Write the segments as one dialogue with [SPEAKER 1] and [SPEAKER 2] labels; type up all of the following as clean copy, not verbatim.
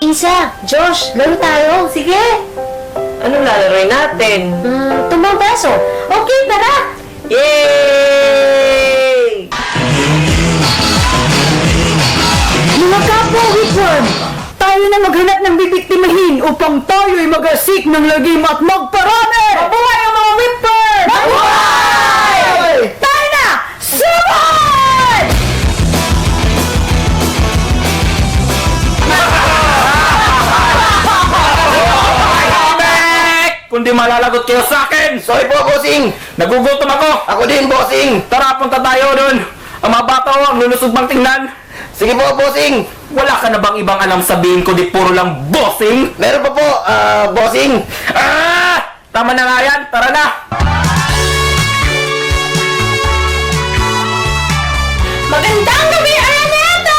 [SPEAKER 1] Isa, Josh, laro tayo. Sige.
[SPEAKER 2] Anong lalaroin natin?
[SPEAKER 1] Tumbang baso. Okay, tara.
[SPEAKER 2] Yay!
[SPEAKER 3] Mga kapwa whipworm, tayo na maghanap ng bibiktimahin upang tayo'y mag-asik ng lagim at magparami! Mabuhay ang mga whipworm! Mabuhay! Tayo na! Sabay!
[SPEAKER 4] Kundi malalagot kayo sa akin!
[SPEAKER 5] Sorry po, bossing!
[SPEAKER 4] Nagugutom ako!
[SPEAKER 5] Ako din, bossing!
[SPEAKER 4] Tara, punta tayo doon! Ang mga bata ko, ang lulusog bang tingnan!
[SPEAKER 5] Sige po, bossing!
[SPEAKER 4] Wala ka na bang ibang alam sabihin ko di puro lang bossing?
[SPEAKER 5] Meron pa po, bossing!
[SPEAKER 4] Ah! Tama na nga yan! Tara na!
[SPEAKER 1] Magandang gabi, Araneta!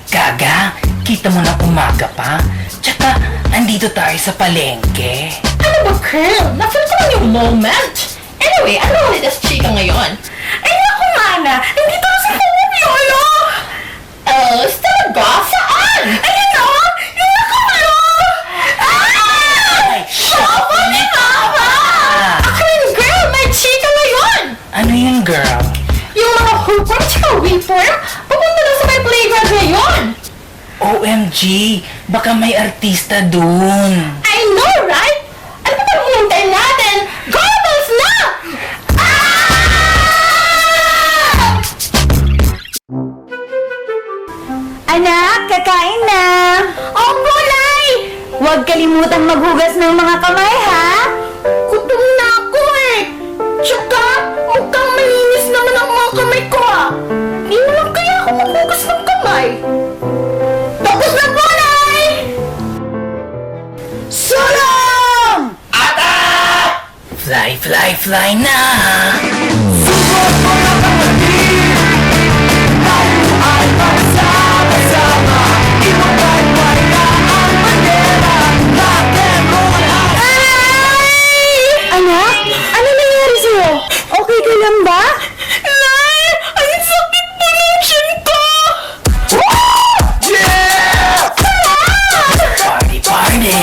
[SPEAKER 6] Gaga, kita mo na umaga pa? Tsaka, nandito tayo sa palengke.
[SPEAKER 1] Ano ba, Curl? Na-feel ko lang yung moment. Anyway, ano ulit as chika ngayon? Ay, naku, Mana! Nandito na si Pumipyolo! Talaga? Saan? Ayun o! Yung nakulo! Ay! Shaba ni Papa! Ako yung girl! May chika ngayon!
[SPEAKER 6] Ano yung girl?
[SPEAKER 1] Yung mga hooper tsaka whipworm, pupunta na sa may playground ngayon!
[SPEAKER 6] OMG, baka may artista dun.
[SPEAKER 1] I know, right? Ano ba bang hinintay natin? Goggles na!
[SPEAKER 3] Anak, kakain na!
[SPEAKER 1] Opo, Nay!
[SPEAKER 3] Huwag kalimutang maghugas ng mga kamay, ha?
[SPEAKER 1] Gutom na ako eh! Tsaka, mukhang malinis naman ang mga kamay ko ah! Di naman kaya ako maghugas ng kamay! Tapos na po, Nay!
[SPEAKER 3] Sulong!
[SPEAKER 6] Fly, fly, fly na!
[SPEAKER 3] Anak, ano nangyari sa'yo? Okay ka lang ba?
[SPEAKER 1] Nay! Ang sakit po ng chin ko!
[SPEAKER 6] Party, party!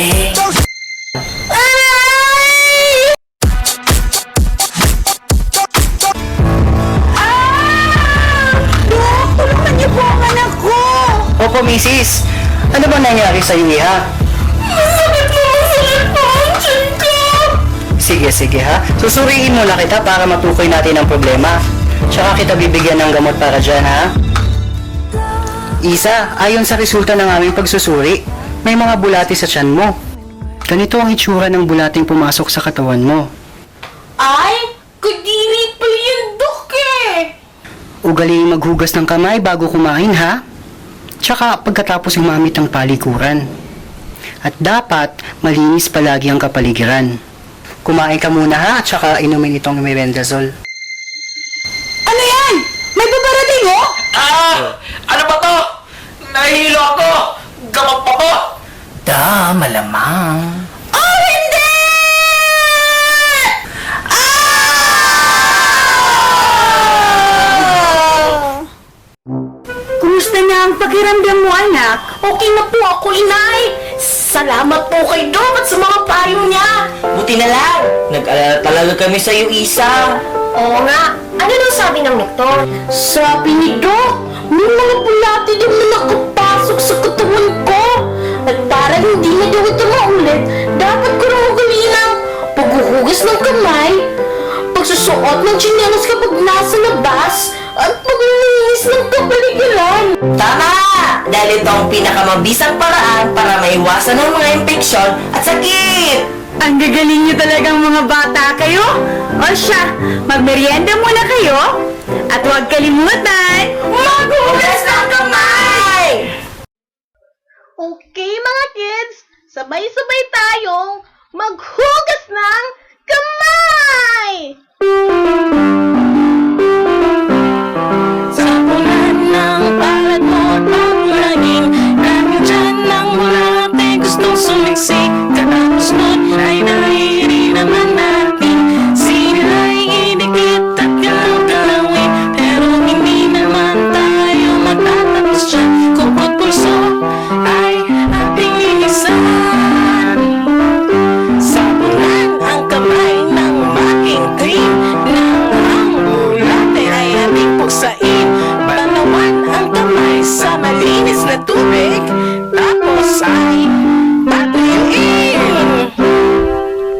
[SPEAKER 3] Tulungan niyo po ang anak ko!
[SPEAKER 5] Opo, misis! Ano ba nangyari sa iyo, ha?
[SPEAKER 1] Masakit po ang chin ko!
[SPEAKER 5] Sige ha. Susuriin muna kita para matukoy natin ang problema. Tsaka kita bibigyan ng gamot para dyan, ha? Isa, ayon sa resulta ng aming pagsusuri, may mga bulati sa tiyan mo. Ganito ang itsura ng bulating pumasok sa katawan mo.
[SPEAKER 1] Ay! Kadiri pala yung duk eh!
[SPEAKER 5] Ugaling maghugas ng kamay bago kumain, ha? Tsaka pagkatapos umamit ang palikuran. At dapat malinis palagi ang kapaligiran. Kumain ka muna, ha? Tsaka inumin itong Mebendazole.
[SPEAKER 3] Ano yan? May babarating, oh?
[SPEAKER 4] Ah! Ano ba to? Nahihilo ako! Gamot pa to!
[SPEAKER 6] Da, malamang.
[SPEAKER 1] Oh, hindi!
[SPEAKER 3] Kumusta na ang pakiramdam mo, anak?
[SPEAKER 1] Okay na po ako, Inay! Salamat po kay Doc at sa mga payo niya!
[SPEAKER 2] Buti na lang! Nag-alala talaga kami sa'yo, Isa!
[SPEAKER 1] Oo nga, ano daw sabi ng doktor? Sabi ni Doc, may mga bulati daw na nakapasok sa katawan ko. At para hindi na daw ito maulit, dapat ko raw ugaliin ang paghuhugas ng kamay, pagsusuot ng tsinelas kapag nasa labas, at paglilinis ng kapaligiran.
[SPEAKER 2] Tama! Dahil ito ang pinakamabisang paraan para maiwasan ng mga impeksyon at sakit!
[SPEAKER 3] Ang gagaling niyo talagang mga bata kayo. O siya, magmerienda muna kayo. At huwag kalimutan,
[SPEAKER 1] Maghugas ng kamay!
[SPEAKER 7] Okay mga kids, sabay-sabay tayong maghugas ng kamay!
[SPEAKER 8] Sapunan ng palad mo at laging dahil dyan ng bulate gustong sumiksik. Katapos nun ay nahihiri naman natin. Sino ay idikit at galaw-galawin, pero hindi naman tayo na tubig